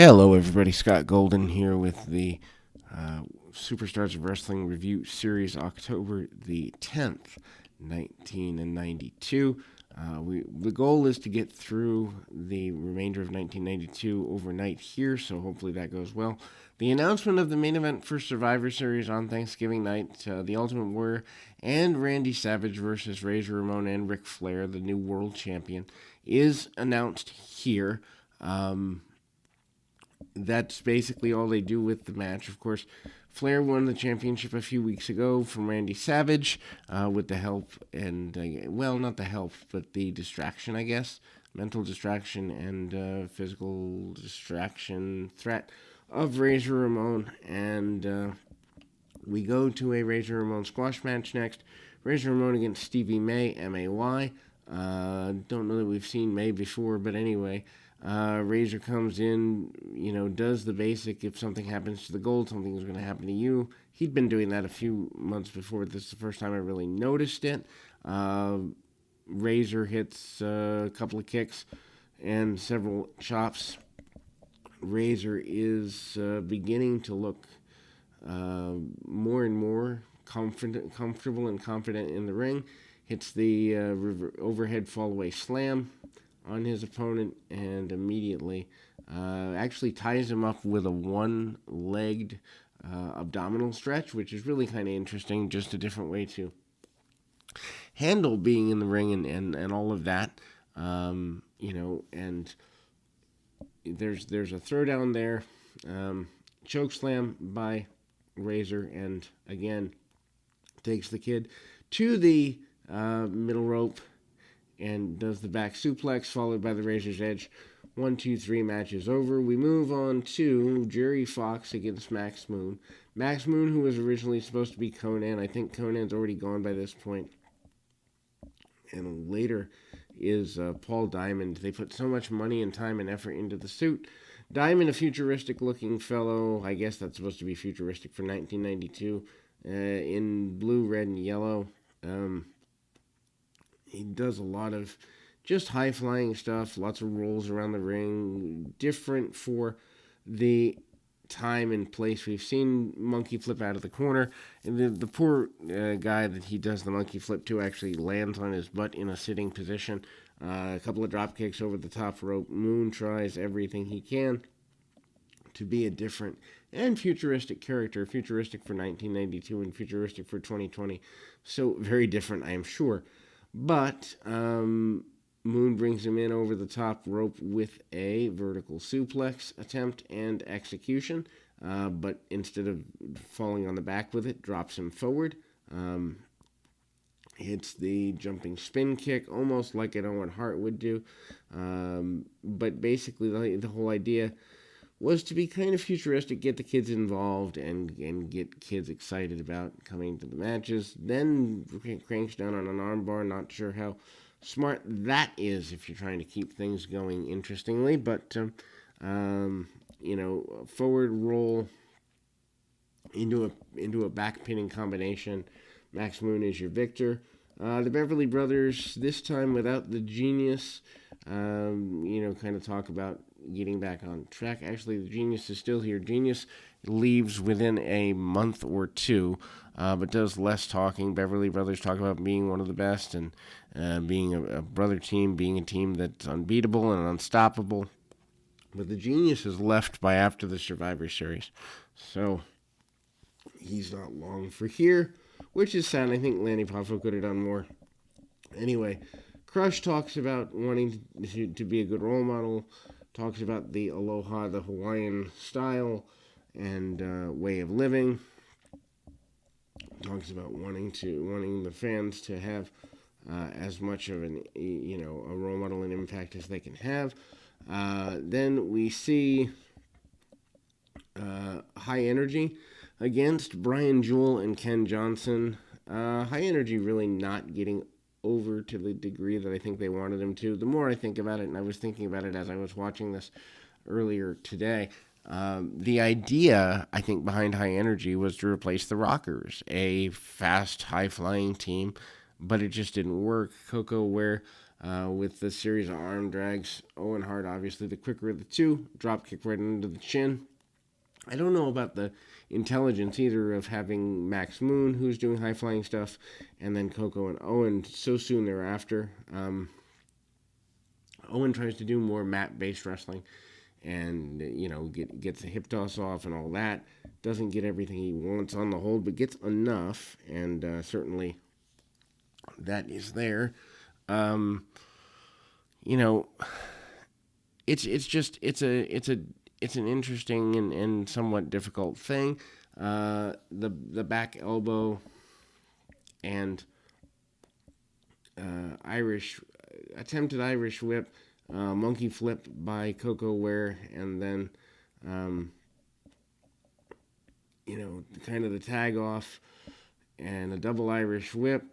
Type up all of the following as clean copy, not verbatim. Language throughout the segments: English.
Hello, everybody. Scott Golden here with the Superstars of Wrestling Review Series, October the 10th, 1992. The goal is to get through the remainder of 1992 overnight here, so hopefully that goes well. The announcement of the main event for Survivor Series on Thanksgiving night, The Ultimate Warrior and Randy Savage versus Razor Ramon and Ric Flair, the new world champion, is announced here. That's basically all they do with the match. Of course, Flair won the championship a few weeks ago from Randy Savage with the help and, not the help, but the distraction, I guess. Mental distraction and physical distraction threat of Razor Ramon. And we go to a Razor Ramon squash match next. Razor Ramon against Stevie May, M-A-Y. Don't know that we've seen May before, but anyway. Razor comes in, does the basic, if something happens to the gold, something is going to happen to you. He'd been doing that a few months before. This is the first time I really noticed it. Razor hits a couple of kicks and several chops. Razor is beginning to look more and more comfortable and confident in the ring. Hits the overhead fallaway slam on his opponent and immediately actually ties him up with a one-legged abdominal stretch, which is really kind of interesting, just a different way to handle being in the ring and all of that. And there's a throwdown there, choke slam by Razor, and again takes the kid to the middle rope and does the back suplex, followed by the Razor's Edge. 1, 2, 3, match is over. We move on to Jerry Fox against Max Moon. Max Moon, who was originally supposed to be Conan. I think Conan's already gone by this point. And later is Paul Diamond. They put so much money and time and effort into the suit. Diamond, a futuristic-looking fellow. I guess that's supposed to be futuristic for 1992. In blue, red, and yellow. He does a lot of just high-flying stuff, lots of rolls around the ring, different for the time and place. We've seen monkey flip out of the corner, and the poor guy that he does the monkey flip to actually lands on his butt in a sitting position. A couple of drop kicks over the top rope. Moon tries everything he can to be a different and futuristic character, futuristic for 1992 and futuristic for 2020. So very different, I am sure. But Moon brings him in over the top rope with a vertical suplex attempt and execution. But instead of falling on the back with it, drops him forward. Hits the jumping spin kick, almost like an Owen Hart would do. But basically, the whole idea was to be kind of futuristic, get the kids involved, and get kids excited about coming to the matches. Then cranks down on an armbar. Not sure how smart that is if you're trying to keep things going interestingly. But, forward roll into a back pinning combination. Max Moon is your victor. The Beverly Brothers, this time without the Genius, kind of talk about getting back on track. Actually, the Genius is still here. Genius leaves within a month or two, but does less talking. Beverly Brothers talk about being one of the best and being a brother team, being a team that's unbeatable and unstoppable. But the Genius is left by after the Survivor Series, so he's not long for here, which is sad. I think Lanny Poffo could have done more. Anyway, Crush talks about wanting to be a good role model, talks about the aloha, the Hawaiian style and way of living. Talks about wanting the fans to have as much of a role model and impact as they can have. Then we see High Energy against Brian Jewell and Ken Johnson. High Energy really not getting over to the degree that I think they wanted him to. The more I think about it, and I was thinking about it as I was watching this earlier today, the idea, I think, behind High Energy was to replace the Rockers, a fast, high-flying team, but it just didn't work. Koko Ware with the series of arm drags. Owen Hart, obviously the quicker of the two, drop kick right into the chin. I don't know about the intelligence either of having Max Moon, who's doing high flying stuff, and then Coco and Owen so soon thereafter. Owen tries to do more mat based wrestling, and gets the hip toss off and all that. Doesn't get everything he wants on the hold, but gets enough, and certainly that is there. Um, you know, it's an interesting and somewhat difficult thing. The back elbow and Irish attempted Irish whip, monkey flip by Coco Ware, and then kind of the tag off and a double Irish whip,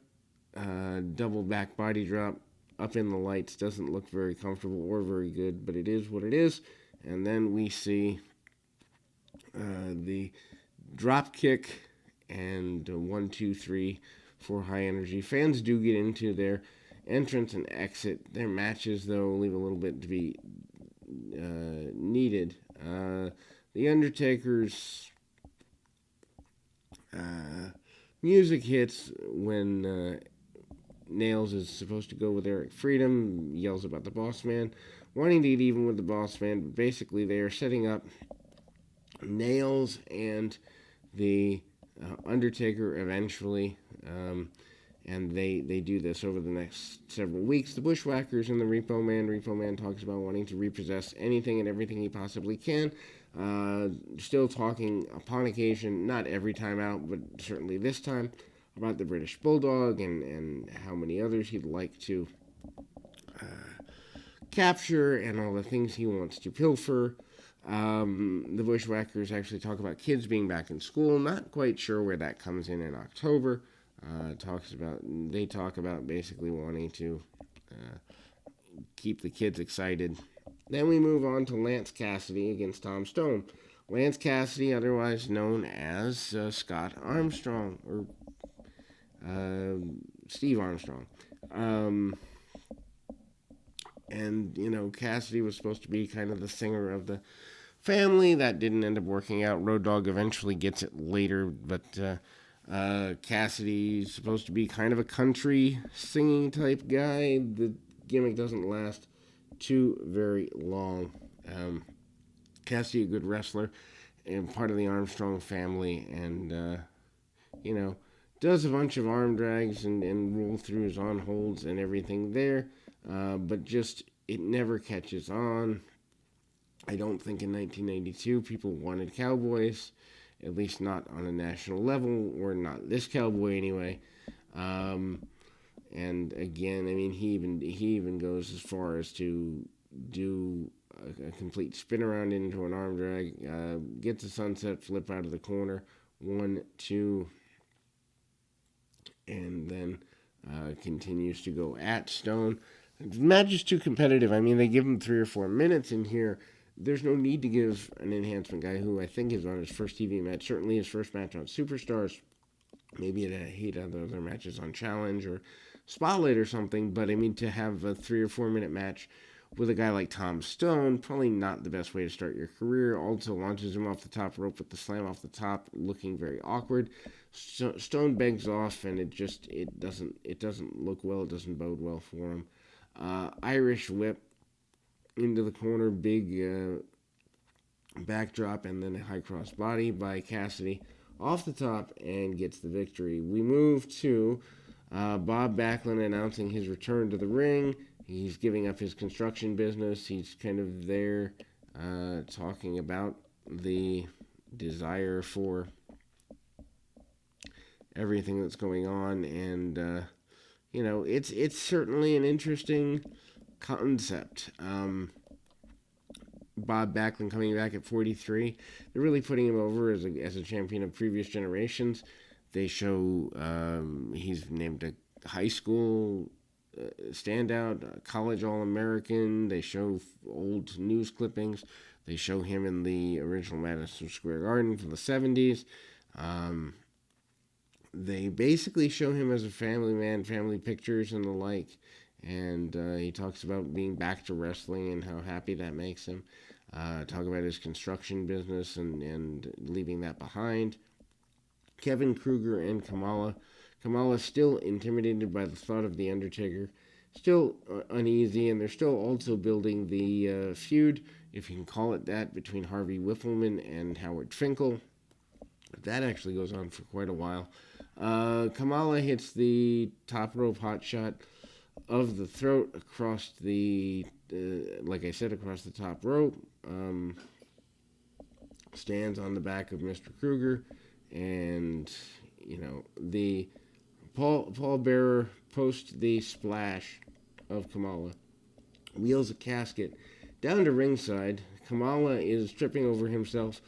double back body drop up in the lights. Doesn't look very comfortable or very good, but it is what it is. And then we see the drop kick and 1, 2, 3 for High Energy. Fans do get into their entrance and exit. Their matches, though, leave a little bit to be needed. The Undertaker's music hits when Nails is supposed to go with Eric Freedom, yells about the boss man, wanting to get even with the boss man, but basically they are setting up Nails and the Undertaker eventually, and they do this over the next several weeks. The Bushwhackers and the Repo Man. Repo Man talks about wanting to repossess anything and everything he possibly can. Still talking upon occasion, not every time out, but certainly this time, about the British Bulldog and how many others he'd like to capture and all the things he wants to pilfer. The Bushwhackers actually talk about kids being back in school. Not quite sure where that comes in October. They talk about basically wanting to keep the kids excited. Then we move on to Lance Cassidy against Tom Stone. Lance Cassidy, otherwise known as Scott Armstrong, or Steve Armstrong. Cassidy was supposed to be kind of the singer of the family. That didn't end up working out. Road Dogg eventually gets it later, but Cassidy's supposed to be kind of a country singing type guy. The gimmick doesn't last too very long. Cassidy, a good wrestler and part of the Armstrong family, and does a bunch of arm drags and roll throughs on holds and everything there, but just it never catches on. I don't think in 1992 people wanted cowboys, at least not on a national level, or not this cowboy anyway. And again, I mean, he even goes as far as to do a complete spin around into an arm drag, gets a sunset flip out of the corner, 1, 2, and then continues to go at Stone. The match is too competitive. I mean, they give him 3 or 4 minutes in here. There's no need to give an enhancement guy who I think is on his first TV match, certainly his first match on Superstars. Maybe he'd have other matches on Challenge or Spotlight or something, but I mean, to have a 3 or 4 minute match with a guy like Tom Stone, probably not the best way to start your career. Also launches him off the top rope with the slam off the top, looking very awkward. Stone begs off, and it doesn't look well. It doesn't bode well for him. Irish whip into the corner, big backdrop, and then a high cross body by Cassidy off the top, and gets the victory. We move to Bob Backlund announcing his return to the ring. He's giving up his construction business. He's kind of there talking about the desire for everything that's going on, and it's certainly an interesting concept. Bob Backlund coming back at 43. They're really putting him over as a champion of previous generations. They show he's named a high school standout, college All-American. They show old news clippings. They show him in the original Madison Square Garden from the 70s. They basically show him as a family man, family pictures and the like. and he talks about being back to wrestling and how happy that makes him. Talk about his construction business and leaving that behind. Kevin Kruger and Kamala. Kamala still intimidated by the thought of The Undertaker, still uneasy, and they're still also building the feud, if you can call it that, between Harvey Whiffleman and Howard Finkel. That actually goes on for quite a while. Kamala hits the top rope hot shot of the throat across like I said, across the top rope. Stands on the back of Mr. Kruger, and the Paul Bearer posts the splash of Kamala, wheels a casket down to ringside. Kamala is tripping over himself,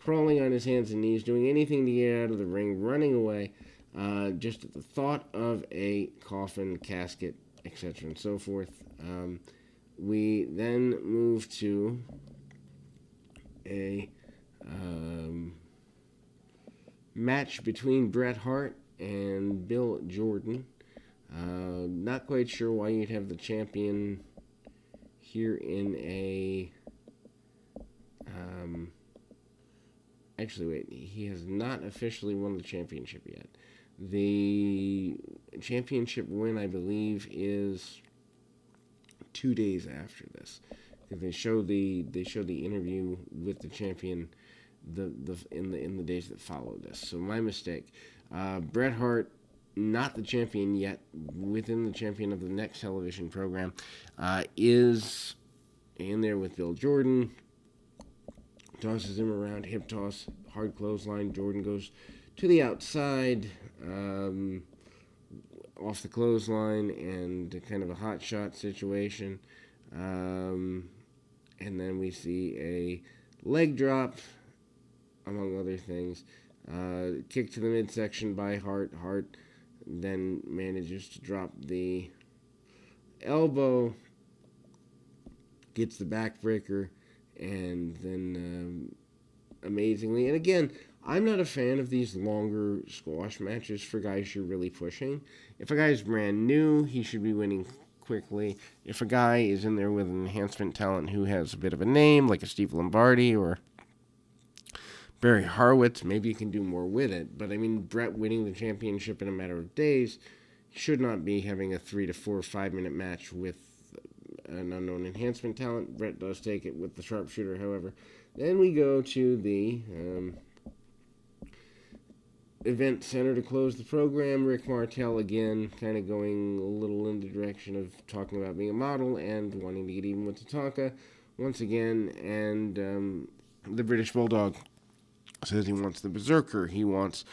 crawling on his hands and knees, doing anything to get out of the ring, running away, just at the thought of a coffin, casket, etc. and so forth. We then move to a match between Bret Hart and Bill Jordan. Not quite sure why you'd have the champion here in a... actually, wait, he has not officially won the championship yet. The championship win, I believe, is 2 days after this. They show the interview with the champion in the days that follow this. So my mistake. Bret Hart, not the champion yet, within the champion of the next television program, is in there with Bill Jordan. Tosses him around, hip toss, hard clothesline. Jordan goes to the outside, off the clothesline, and kind of a hot shot situation. And then we see a leg drop, among other things. Kick to the midsection by Hart. Hart then manages to drop the elbow, gets the backbreaker, and then amazingly, and again, I'm not a fan of these longer squash matches for guys you're really pushing. If a guy's brand new, he should be winning quickly. If a guy is in there with an enhancement talent who has a bit of a name, like a Steve Lombardi or Barry Horowitz, maybe you can do more with it. But I mean, Bret winning the championship in a matter of days should not be having a 3 to 4 or 5 minute match with an unknown enhancement talent. Bret does take it with the sharpshooter, however. Then we go to the event center to close the program. Rick Martel again kind of going a little in the direction of talking about being a model and wanting to get even with Tatanka once again. And the British Bulldog says he wants the Berserker. He wants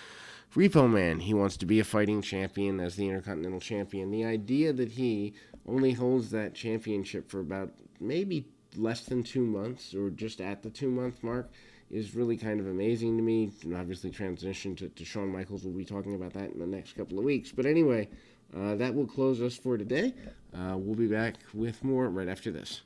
Repo Man. He wants to be a fighting champion as the Intercontinental Champion. The idea that he only holds that championship for about maybe less than 2 months, or just at the 2-month mark, is really kind of amazing to me. And obviously transition to Shawn Michaels. We'll be talking about that in the next couple of weeks. But anyway, that will close us for today. We'll be back with more right after this.